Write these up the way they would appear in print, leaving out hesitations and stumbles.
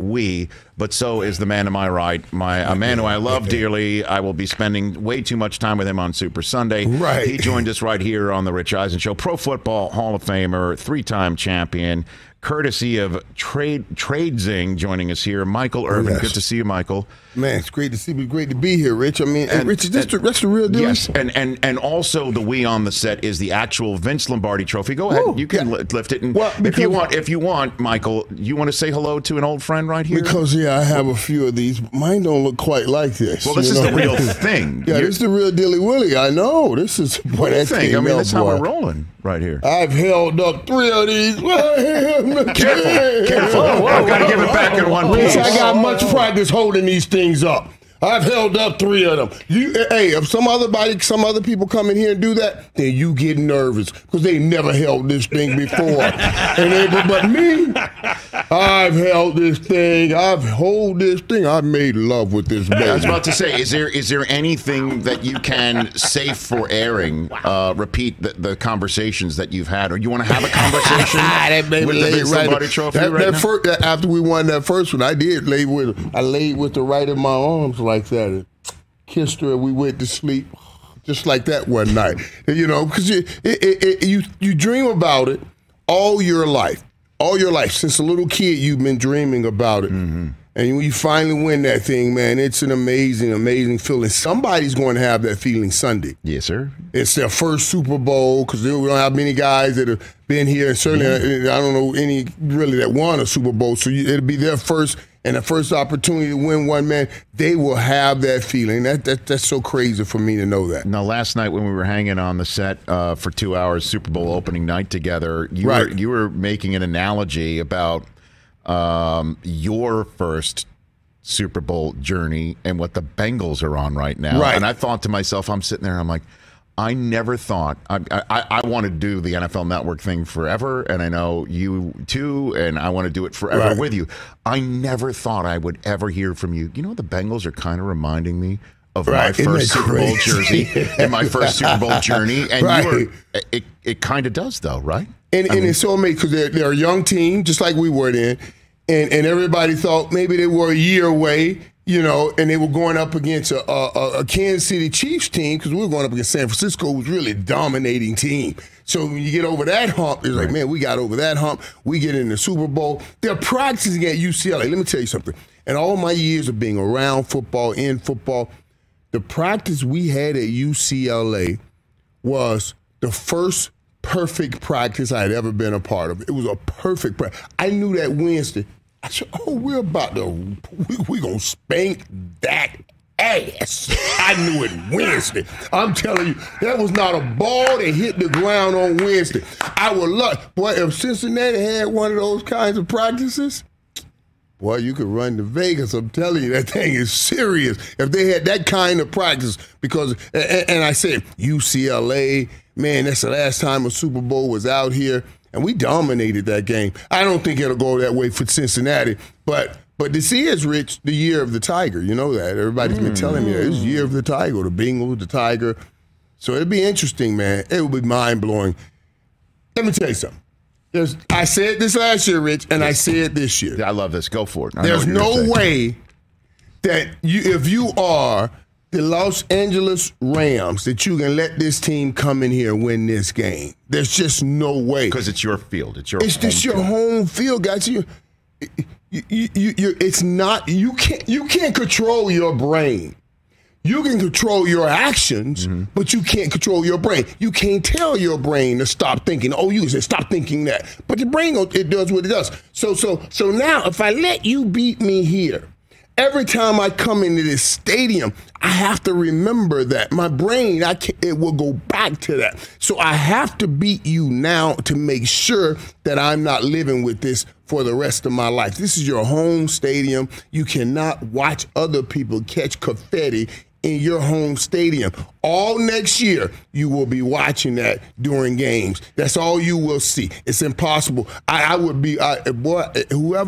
we, but so is the man to my right, a man who I love dearly. I will be spending way too much time with him on Super Sunday. Right. He joined us right here on the Rich Eisen Show. Pro Football Hall of Famer, 3-time champion, courtesy of Tradezing, joining us here. Michael Irvin. Yes. Good to see you, Michael. Man, it's great to see you. Great to be here, Rich. I mean, Rich, that's the real deal. Yes, and also the we on the set is the actual Vince Lombardi trophy. Go ahead, you can lift it. And if you want, Michael, you want to say hello to an old friend right here? Because I have a few of these. Mine don't look quite like this. Well, this is the real thing. Yeah, this is the real Dilly Willy. I know. This is what I think. I mean, that's how we're rolling right here. I've held up 3 of these. Careful. I've got to give it back in one piece. I got much practice holding these things up. I've held up 3 of them. If some other people come in here and do that, then you get nervous because they never held this thing before. But me, I've held this thing. I've made love with this baby. I was about to say, is there anything that you can say for airing? Repeat the conversations that you've had, or you want to have a conversation with the Vince Lombardi Trophy right now? After we won that first one, I laid with the right of my arms like that and kissed her, and we went to sleep just like that one night. Because you dream about it all your life. Since a little kid, you've been dreaming about it. Mm-hmm. And when you finally win that thing, man, it's an amazing, amazing feeling. Somebody's going to have that feeling Sunday. Yes, sir. It's their first Super Bowl, because we don't have many guys that have been here. And certainly, I don't know any really that won a Super Bowl. So it'll be their first and the first opportunity to win one, man. They will have that feeling. That's so crazy for me to know that. Now, last night when we were hanging on the set for 2 hours, Super Bowl opening night together, you were making an analogy about your first Super Bowl journey and what the Bengals are on right now. Right. And I thought to myself, I'm sitting there, I'm like, I never thought I want to do the NFL Network thing forever, and I know you too, and I want to do it forever with you. I never thought I would ever hear from you. You know, the Bengals are kind of reminding me of my first Super Bowl jersey and my first Super Bowl journey, and it kind of does, though, right? And it's so amazing because they're a young team, just like we were then, and everybody thought maybe they were a year away. And they were going up against a Kansas City Chiefs team, because we were going up against San Francisco, who was really a dominating team. So when you get over that hump, it's like, man, we got over that hump. We get in the Super Bowl. They're practicing at UCLA. Let me tell you something. In all my years of being around football, in football, the practice we had at UCLA was the first perfect practice I had ever been a part of. It was a perfect practice. I knew that Wednesday. I said, we're going to spank that ass. I knew it Wednesday. I'm telling you, that was not a ball that hit the ground on Wednesday. I would love, boy, if Cincinnati had one of those kinds of practices, boy, you could run to Vegas. I'm telling you, that thing is serious. If they had that kind of practice, because, and I said, UCLA, man, that's the last time a Super Bowl was out here. And we dominated that game. I don't think it'll go that way for Cincinnati. But this is, Rich, the year of the Tiger. You know that. Everybody's been telling me that. It's the year of the Tiger, the Bengals, the Tiger. So it'll be interesting, man. It will be mind-blowing. Let me tell you something. I said this last year, Rich, and I say it this year. I love this. Go for it. There's no way that if you are the Los Angeles Rams, that you can let this team come in here and win this game. There's just no way. Because it's your field. It's your home field, guys. It's not. You can't control your brain. You can control your actions, but you can't control your brain. You can't tell your brain to stop thinking. Oh, you said stop thinking that. But the brain, it does what it does. So now, if I let you beat me here, every time I come into this stadium, I have to remember that. My brain, it will go back to that. So I have to beat you now to make sure that I'm not living with this for the rest of my life. This is your home stadium. You cannot watch other people catch confetti in your home stadium. all next year, you will be watching that during games. That's all you will see. It's impossible. Whoever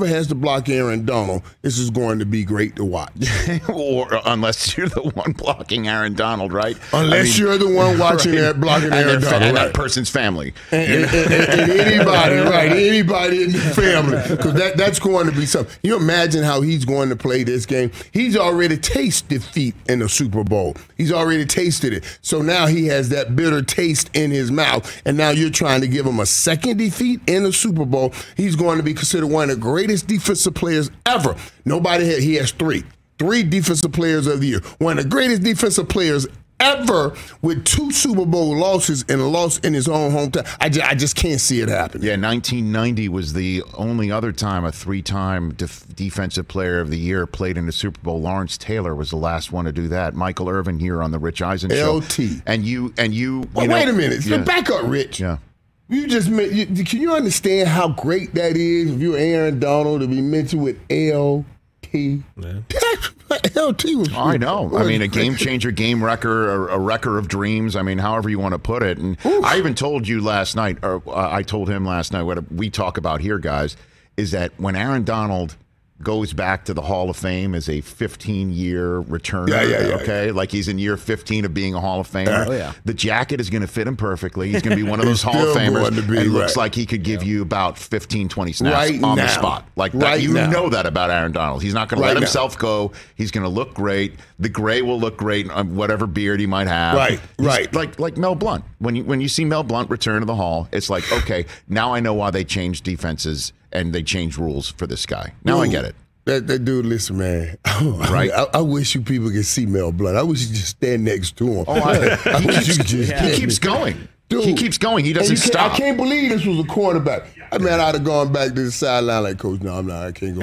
has to block Aaron Donald, this is going to be great to watch. Or unless you're the one blocking Aaron Donald, right? Unless you're the one watching that blocking Aaron Donald, and that person's family, and anybody, right? Anybody in the family, because that's going to be something. You imagine how he's going to play this game. He's already tasted defeat in the Super Bowl. He's already tasted it. So now he has that bitter taste in his mouth, and now you're trying to give him a second defeat in the Super Bowl. He's going to be considered one of the greatest defensive players ever. He has three defensive players of the year. One of the greatest defensive players ever with 2 Super Bowl losses and a loss in his own hometown. I just can't see it happen. Yeah, 1990 was the only other time a 3-time defensive player of the year played in the Super Bowl. Lawrence Taylor was the last one to do that. Michael Irvin here on the Rich Eisen Show. LT. And you wait a minute. Yeah. Back up, Rich. Yeah. Can you understand how great that is if you're Aaron Donald to be mentioned with LT? Yeah. LT was. I know. I mean, a game changer, game wrecker, a wrecker of dreams. I mean, however you want to put it. And I even told you last night, or I told him last night, what we talk about here, guys, is that when Aaron Donald goes back to the Hall of Fame as a 15-year returner, okay? Like he's in year 15 of being a Hall of Famer. The jacket is going to fit him perfectly. He's going to be one of those Hall of Famers. And looks like he could give you about 15, 20 snaps on the spot. Like that. You know that about Aaron Donald. He's not going to let himself go. He's going to look great. The gray will look great on whatever beard he might have. Right. Like Mel Blount. When you see Mel Blount return to the Hall, it's like, okay, now I know why they changed defenses and they changed rules for this guy. Now I get it. That dude, listen, man. Right? I wish you people could see Mel Blount. I wish you just stand next to him. He keeps going. Dude, he keeps going. He doesn't stop. I can't believe this was a cornerback. I mean, I'd have gone back to the sideline like, Coach, no, I'm not. I can't go.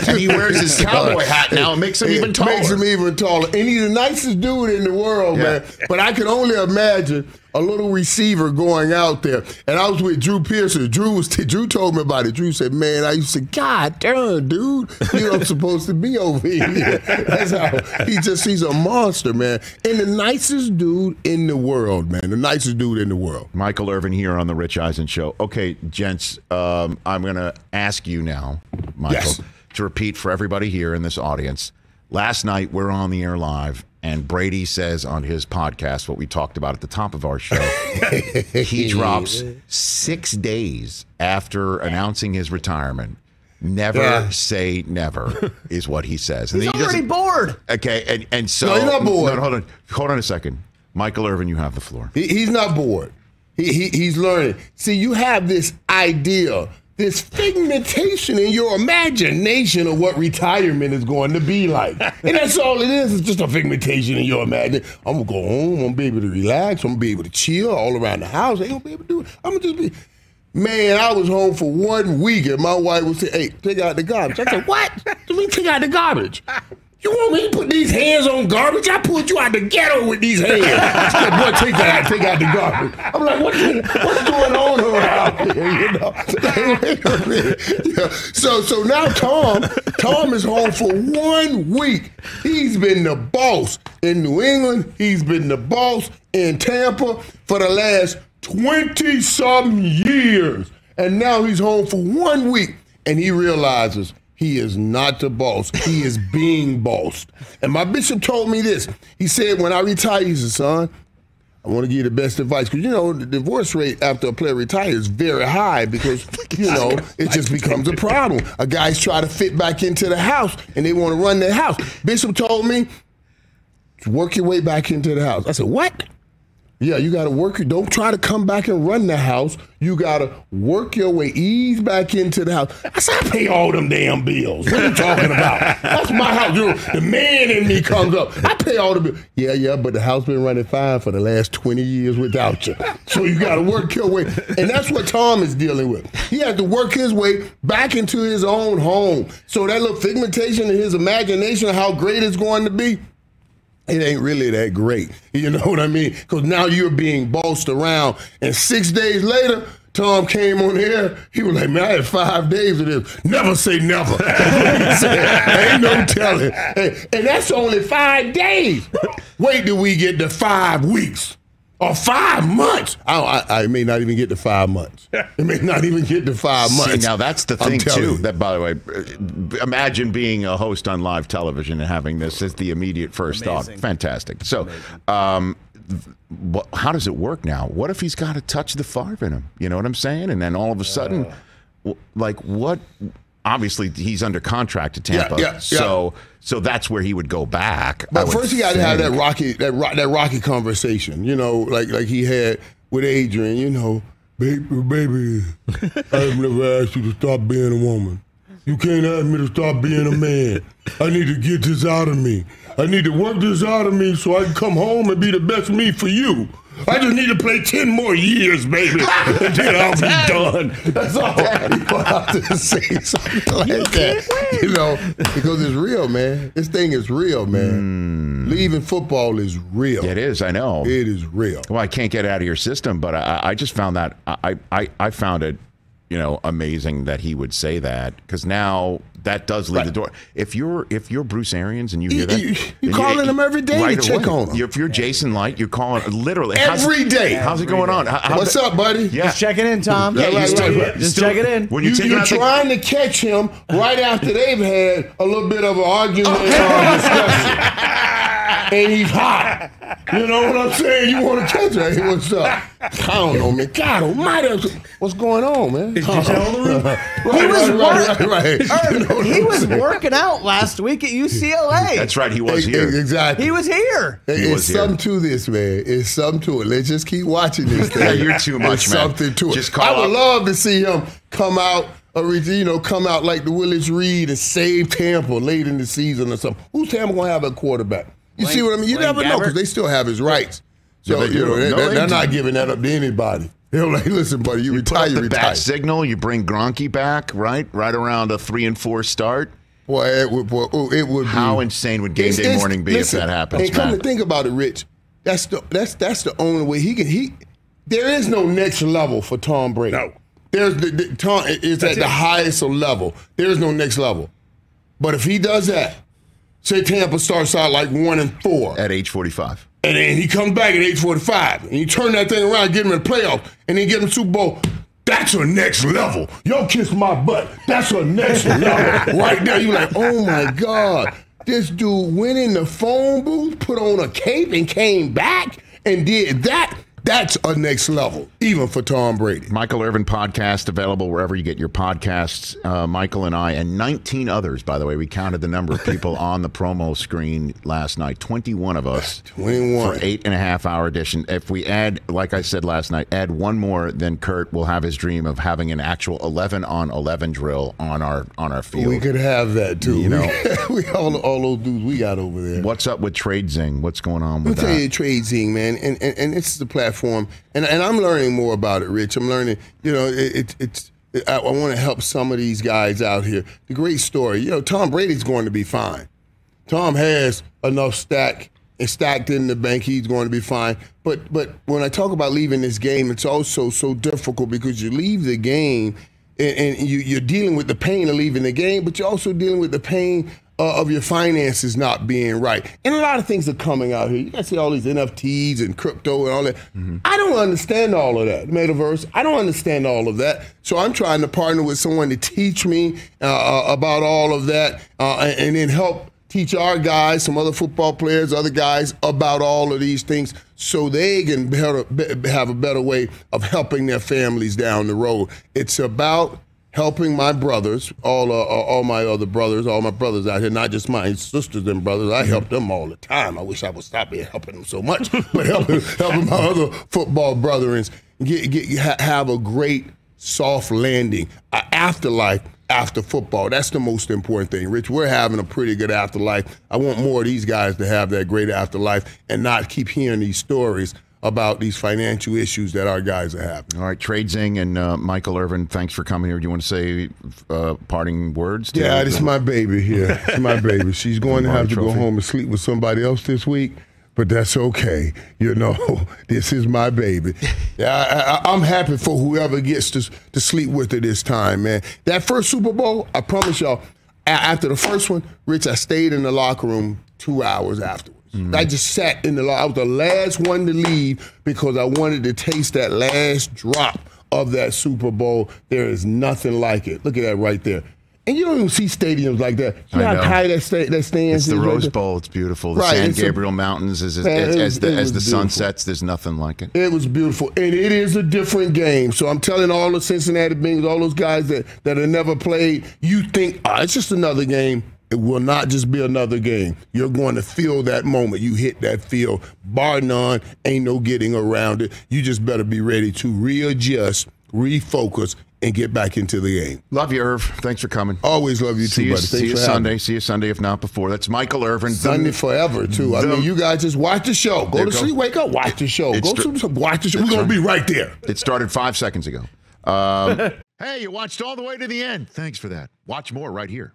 And he wears his cowboy hat now. It makes him even taller. And he's the nicest dude in the world, man. But I can only imagine a little receiver going out there. And I was with Drew Pearson. Drew told me about it. Drew said, man, I used to say, God damn, dude, you're not supposed to be over here. That's how he's a monster, man. And the nicest dude in the world, man. The nicest dude in the world. Michael Irvin here on the Rich Eisen Show. Okay, gents, I'm going to ask you now, Michael, to repeat for everybody here in this audience. Last night, we're on the air live, and Brady says on his podcast what we talked about at the top of our show. He drops 6 days after announcing his retirement. Never say never is what he says. And he's already bored. Okay, and so... No, he's not bored. No, hold on a second. Michael Irvin, you have the floor. He's not bored. He's learning. See, you have this idea, this figmentation in your imagination of what retirement is going to be like. And that's all it is. It's just a figmentation in your imagination. I'm going to go home. I'm going to be able to relax. I'm going to be able to chill all around the house. I ain't going to be able to do it. I'm going to just be... Man, I was home for 1 week, and my wife would say, hey, take out the garbage. I said, what? What do you mean take out the garbage? You want me to put these hands on garbage? I pulled you out the ghetto with these hands. She said, boy, take out the garbage. I'm like, what's going on around here? You know? So now Tom is home for 1 week. He's been the boss in New England. He's been the boss in Tampa for the last 20-some years. And now he's home for 1 week, and he realizes he is not the boss. He is being bossed. And my bishop told me this. He said, when I retire, he said, son, I want to give you the best advice. Because, you know, the divorce rate after a player retires is very high because, you know, it just becomes a problem. A guy's trying to fit back into the house, and they want to run their house. Bishop told me, work your way back into the house. I said, what? Yeah, you got to work. Don't try to come back and run the house. You got to work your way, ease back into the house. I said, I pay all them damn bills. What are you talking about? That's my house. You know, the man in me comes up. I pay all the bills. Yeah, but the house been running fine for the last 20 years without you. So you got to work your way. And that's what Tom is dealing with. He has to work his way back into his own home. So that little figmentation in his imagination of how great it's going to be, it ain't really that great. You know what I mean? Because now you're being bossed around, and 6 days later, Tom came on the air, he was like, man, I had 5 days of this. Never say never. Ain't no telling. And that's only 5 days. Wait till we get to 5 weeks. Or 5 months. I may not even get to 5 months. It may not even get to 5 months. See, now that's the thing, too. That, by the way, imagine being a host on live television and having this as the immediate first thought. Fantastic. So, how does it work now? What if he's got a touch of the Favre in him? You know what I'm saying? And then all of a sudden, like what? Obviously, he's under contract to Tampa. So that's where he would go back. But first, he got to have that rocky conversation. You know, like he had with Adrian. You know, baby, I've never asked you to stop being a woman. You can't ask me to stop being a man. I need to get this out of me. I need to work this out of me so I can come home and be the best me for you. I just need to play 10 more years, baby, and then I'll be done. That's all. You have to say something like that, you know, because it's real, man. This thing is real, man. Leaving football is real. It is, I know. It is real. Well, I can't get it out of your system, but I just found that, I found it, you know, amazing that he would say that, because now that does leave the door. If you're Bruce Arians and you hear that, you're calling him every day to check on him. If you're Jason Light, you're calling literally every day. How's it going on? What's up, buddy? Yeah. Just checking in, Tom. Just checking in. When you're trying to catch him right after they've had a little bit of an argument or discussion. And he's hot. You know what I'm saying? You want to catch him. Hey, what's up? I don't know, man. God almighty. What's going on, man? Is Giselle in the room? Right. He was working out last week at UCLA. That's right. He was here. Exactly. He was here. It's something to this, man. It's something to it. Let's just keep watching this thing. Yeah, you're too much, man. Something to it. I would love to see him come out, come out like the Willis Reed and save Tampa late in the season or something. Who's Tampa going to have a quarterback? You see what I mean? You never know, because they still have his rights. So they're not giving that up to anybody. They're like, listen, buddy, you retire. You put up the bat signal. You bring Gronky back, right around a 3-4 start. Boy, it would. How insane would game day morning be if that happens? And come to think about it, Rich, that's the only way he can. There is no next level for Tom Brady. No. There's Tom is at the highest level. There is no next level. But if he does that. Say Tampa starts out like 1-4 at age 45, and then he comes back at age 45, and you turn that thing around, get him in the playoffs, and then get him Super Bowl. That's a next level. Yo, kiss my butt. That's a next level. Right now, you're like, oh my God, this dude went in the phone booth, put on a cape, and came back and did that. That's a next level, even for Tom Brady. Michael Irvin podcast available wherever you get your podcasts. Michael and I and 19 others, by the way. We counted the number of people on the promo screen last night. 21 of us. 21. For 8.5-hour edition. If we add, like I said last night, add one more, then Kurt will have his dream of having an actual 11-on-11 drill on our field. We could have that, too. You know, all those dudes we got over there. What's up with Trade Zing? What's going on with that? I'll tell you, Trade Zing, man. And this is the platform. And I'm learning more about it, Rich. I'm learning, I want to help some of these guys out here. The great story, Tom Brady's going to be fine. Tom has enough stacked in the bank. He's going to be fine. But when I talk about leaving this game, it's also so difficult because you leave the game and you're dealing with the pain of leaving the game, but you're also dealing with the pain of your finances not being right. And a lot of things are coming out here. You got to see all these NFTs and crypto and all that. Mm-hmm. I don't understand all of that. Metaverse, I don't understand all of that. So I'm trying to partner with someone to teach me about all of that and then help teach our guys, some other football players, other guys about all of these things so they can have a better way of helping their families down the road. It's about helping my brothers, all my other brothers, all my brothers out here, not just my sisters and brothers. I help them all the time. I wish I would stop helping them so much, but helping my other football brethren have a great soft landing, afterlife after football. That's the most important thing, Rich. We're having a pretty good afterlife. I want more of these guys to have that great afterlife and not keep hearing these stories about these financial issues that our guys are having. All right, Trade Zing and Michael Irvin, thanks for coming here. Do you want to say parting words? Yeah, this is my baby here. It's my baby. She's going to have to go home and sleep with somebody else this week. but that's okay. You know, this is my baby. I'm happy for whoever gets to sleep with her this time, man. That first Super Bowl, I promise y'all, after the first one, Rich, I stayed in the locker room 2 hours afterwards. I just sat in the locker. I was the last one to leave because I wanted to taste that last drop of that Super Bowl. There is nothing like it. Look at that right there. And you don't even see stadiums like that. You know how high that stands It's the is Rose right Bowl. It's beautiful. The San Gabriel Mountains, as the sun sets, there's nothing like it. It was beautiful. And it is a different game. So I'm telling all the Cincinnati Bengals, all those guys that have never played, you think, it's just another game. It will not just be another game. You're going to feel that moment. You hit that field. Bar none, ain't no getting around it. You just better be ready to readjust, refocus, and get back into the game. Love you, Irv. Thanks for coming. Always love you too, buddy. See you Sunday. See you Sunday, if not before. That's Michael Irvin. Sunday forever, too. I mean, you guys just watch the show. Go to sleep, wake up, watch the show. Watch the show. We're going to be right there. It started 5 seconds ago. Hey, you watched all the way to the end. Thanks for that. Watch more right here.